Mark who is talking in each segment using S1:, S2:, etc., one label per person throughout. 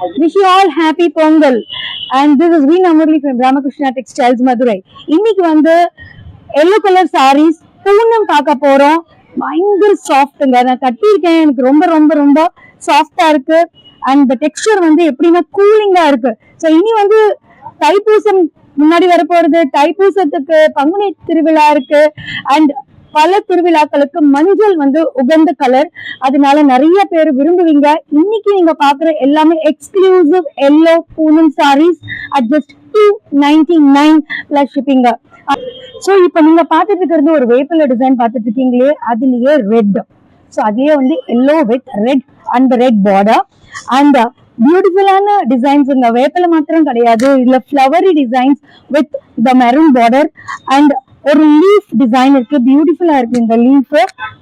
S1: Wish you all happy Pongal. And this is Veena Murli from Ramakrishna Textiles Madurai. இன்னைக்கு வந்து yellow color sarees Poonam பார்க்க போறோம். பயங்கர சாஃப்ட்ங்க. நான் கட்டியிருக்கேன். எனக்கு ரொம்ப ரொம்ப ரொம்ப சாஃப்டா இருக்கு. அண்ட் the texture வந்து எப்படின்னா கூலிங்கா இருக்கு. ஸோ இனி வந்து தைப்பூசம் முன்னாடி வரப்போறது, தைப்பூசத்துக்கு பங்குனி திருவிழா இருக்கு. அண்ட் பல திருவிழாக்களுக்கு மஞ்சள் வந்து உகந்த கலர், அதனால நிறைய பேர் விரும்புவீங்க. இன்னைக்கு நீங்க பாக்குற எல்லாமே exclusive yellow Poonam saris at just 299 plus shipping. So இப்போ நீங்க பார்த்துட்டு இருக்கிறது ஒரு வேப்பில டிசைன் பார்த்துட்டு இருக்கீங்களே, அதுலயே ரெட். ஸோ அதுலயே வந்து yellow with red and red border and பியூட்டிஃபுல்லான டிசைன்ஸ். இந்த வேப்பில மாத்திரம் கிடையாது, இதுல flowery designs with the maroon border and ஒரு லீஃப் டிசைன் இருக்கு. பியூட்டிஃபுல்லா இருக்கு. இந்த லீஃப்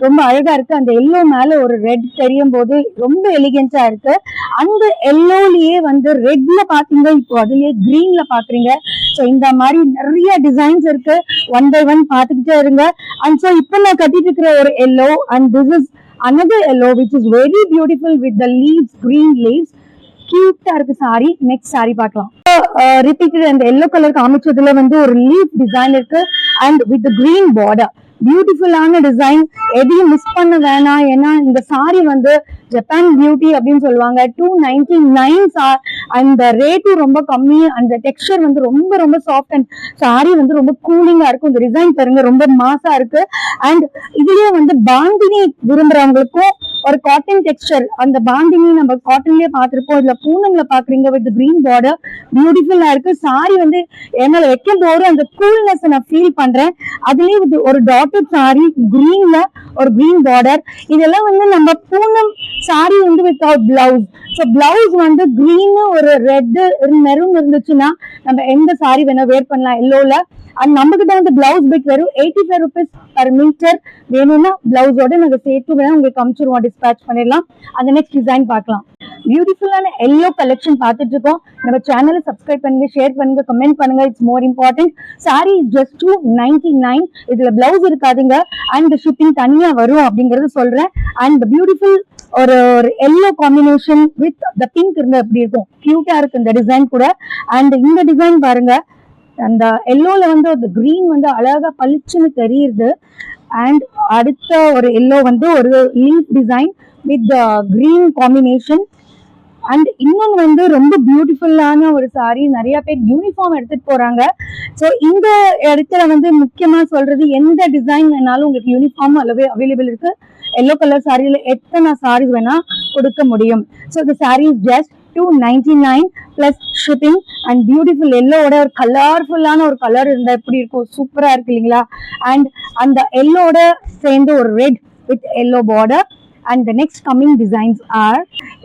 S1: ரொம்ப அழகா இருக்கு. அந்த எல்லோ மேல ஒரு ரெட் தெரியும் போது ரொம்ப எலிகென்டா இருக்கு. அந்த எல்லோலயே வந்து ரெட்ல பாத்தீங்க, இப்போ அதுலயே கிரீன்ல பாக்குறீங்க. ஸோ இந்த மாதிரி நிறைய டிசைன்ஸ் இருக்கு. ஒன் பை ஒன் பாத்துக்கிட்டே இருங்க. அண்ட் ஸோ இப்போ நான் கட்டிட்டு இருக்கிற ஒரு yellow and this is another yellow which is very beautiful with the leaves, green leaves. கியூட்டா இருக்கு சாரி. நெக்ஸ்ட் சாரி பார்க்கலாம். ரிப்பீட்டட் அந்த எல்லோ கலர் காமிச்சதுல வந்து ஒரு லீஃப் டிசைன் இருக்கு அண்ட் வித் கிரீன் பார்டர். பியூட்டிஃபுல்லான டிசைன், எதையும் மிஸ் பண்ண வேணாம். ஏன்னா இந்த சாரி வந்து ஜப்பான் பியூட்டி அப்படின்னு சொல்லுவாங்க. 299 அந்த ரேட்டும் ரொம்ப கம்மி. அந்த டெக்ஸ்சர் வந்து ரொம்ப ரொம்ப சாஃப்ட் அண்ட் சாரி வந்து ரொம்ப கூலிங்கா இருக்கும். இந்த டிசைன் பாருங்க, ரொம்ப மாசா இருக்கு. அண்ட் இதுலயே வந்து பாந்தினி விரும்புறவங்களுக்கும் ஒரு காட்டன் டெக்ஸ்சர், அந்த பாந்தினி நம்ம காட்டன்லயே பார்த்திருப்போம், இதுல பூனம்ல பாக்குறீங்க வித் கிரீன் பார்டர். பியூட்டிஃபுல்லா இருக்கு. சாரி வந்து என்னால வைக்கும் போது அந்த கூல்னஸ் நான் ஃபீல் பண்றேன். அதுலயே ஒரு டாட்டட் சாரி, கிரீன்ல ஒரு கிரீன் பார்டர். இதெல்லாம் வந்து நம்ம பூனம் சாரி வந்து வித்வுட் பிளவுஸ். ஸோ பிளவுஸ் வந்து கிரீன் ஒரு ரெட் மெரூன் இருந்துச்சுன்னா நம்ம எந்த சாரி வேணா வேர் பண்ணலாம் எல்லோல. அண்ட் நம்ம கிட்ட வந்து பிளவுஸ் பிட் வெறும் 85 rupees பர் மீட்டர். வேணும்னா பிளவுஸோட நாங்க சேர்த்து வேணா உங்களுக்கு அனுப்பிச்சிருவோம், டிஸ்பேச் பண்ணிடலாம். அந்த நெக்ஸ்ட் டிசைன் பார்க்கலாம். பியூட்டிஃபுல்லான எல்லோ கலெக்ஷன் பார்த்துட்டு இருக்கோம். நம்ம சேனலை சப்ஸ்கிரைப் பண்ணுங்க, ஷேர் பண்ணுங்க, கமெண்ட் பண்ணுங்க. It's more important. Sorry is just 299. இதுல பிளவுஸ் இருக்காதுங்க அண்ட் ஷிப்பிங் தனியா வரும் அப்படிங்கறது சொல்றேன். அண்ட் பியூட்டிஃபுல் ஒரு yellow combination with the pink இருந்தா எப்படி இருக்கும், கியூட்டா இருக்கு இந்த டிசைன் கூட. அண்ட் இந்த டிசைன் பாருங்க, அந்த எல்லோல வந்து ஒரு கிரீன் வந்து அழகா பளிச்சுன்னு தெரியுது. அண்ட் அடுத்த ஒரு எல்லோ வந்து ஒரு leaf design with green combination. And இன்னொன்று வந்து ரொம்ப பியூட்டிஃபுல்லான ஒரு சாரி. நிறைய பேர் யூனிஃபார்ம் எடுத்துட்டு போறாங்க. ஸோ இந்த இடத்துல வந்து முக்கியமா சொல்றது, எந்த டிசைன் வேணாலும் உங்களுக்கு யூனிஃபார்ம் அவைலபிள் இருக்கு. எல்லோ கலர் சாரியில எத்தனை சாரீஸ் வேணா கொடுக்க முடியும். ஸோ இந்த sari is just 299 plus shipping. And beautiful எல்லோட ஒரு கலர்ஃபுல்லான ஒரு கலர் இருந்தா எப்படி இருக்கும், சூப்பரா இருக்கு இல்லைங்களா. அண்ட் அந்த எல்லோட சேர்ந்து ஒரு red with yellow border. And the next coming designs are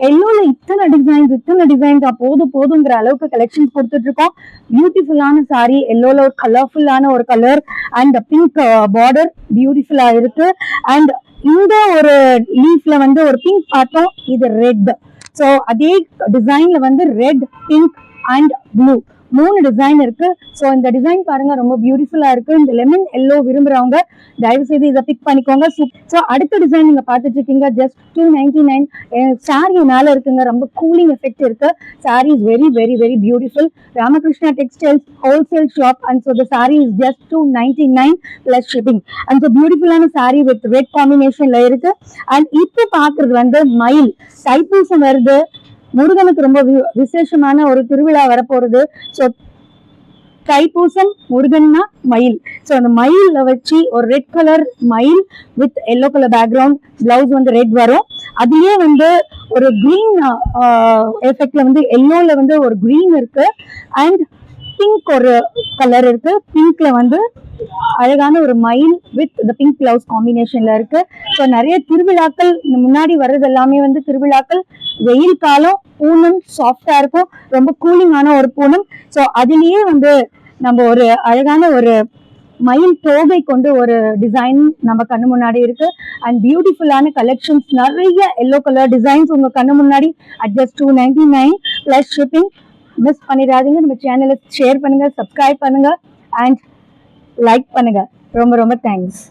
S1: எல்லோல இத்தனை டிசைன்ஸ் போதுங்கிற அளவுக்கு கலெக்ஷன்ஸ் கொடுத்துட்டு இருக்கோம். பியூட்டிஃபுல்லான சாரி, எல்லோல ஒரு கலர்ஃபுல்லான ஒரு கலர் அண்ட் பிங்க் பார்டர் பியூட்டிஃபுல்லா இருக்கு. அண்ட் இந்த ஒரு லீஃப்ல வந்து ஒரு பிங்க் பார்த்தோம், இது ரெட். ஸோ அதே டிசைன்ல வந்து ரெட், பிங்க் அண்ட் ப்ளூ மூணு டிசைன் இருக்கு. ஸோ இந்த டிசைன் பாருங்க, ரொம்ப பியூட்டிஃபுல்லா இருக்கு. இந்த லெமன் எல்லோ விரும்புறவங்க தயவு செய்து இதை பிக் பண்ணிக்கோங்க. ஸோ அடுத்த டிசைன் நீங்க பார்த்துட்டு இருக்கீங்க, ஜஸ்ட் 299. சாரி மேல இருக்குங்க, ரொம்ப கூலிங் எஃபெக்ட் இருக்கு. Sorry is very very very beautiful. Ramakrishna textiles wholesale shop. And so the sorry is just 299 plus shipping. And so பியூட்டிஃபுல்லான சாரி வித் ரெட் காம்பினேஷன்ல இருக்கு. அண்ட் இப்போ பாக்குறது வந்து மயில். தைப்பூசம் வருது, முருகனுக்கு ரொம்ப விசேஷமான ஒரு திருவிழா வரப்போறது. ஸோ தைப்பூசம், முருகன்னா மயில். ஸோ அந்த மயில வச்சு ஒரு ரெட் கலர் மயில் with yellow colour background, blouse வந்து ரெட் வரும். அதுலயே வந்து ஒரு கிரீன் எஃபெக்ட்ல வந்து எல்லோல வந்து ஒரு கிரீன் இருக்கு அண்ட் பிங்க் ஒரு கலர் இருக்கு. பிங்க்ல வந்து அழகான ஒரு மயில் வித் த பிங்க் பிளவுஸ் காம்பினேஷன்ல இருக்கு. ஸோ நிறைய திருவிழாக்கள் முன்னாடி வர்றது எல்லாமே வந்து திருவிழாக்கள். வெயில் காலம், பூனம் சாஃப்டா இருக்கும், ரொம்ப கூலிங்கான ஒரு பூனம். ஸோ அதுலயே வந்து நம்ம ஒரு அழகான ஒரு மயில் தோகை கொண்டு ஒரு டிசைன் நம்ம கண்ணு முன்னாடி இருக்கு. அண்ட் பியூட்டிஃபுல்லான கலெக்ஷன்ஸ், நிறைய எல்லோ கலர் டிசைன்ஸ் உங்க கண்ணு முன்னாடி at just 299 plus shipping. Miss பண்ணிடாதீங்க. நம்ம சேனலை ஷேர் பண்ணுங்க, சப்ஸ்கிரைப் பண்ணுங்க அண்ட் லைக் பண்ணுங்க. ரொம்ப ரொம்ப தேங்க்ஸ்.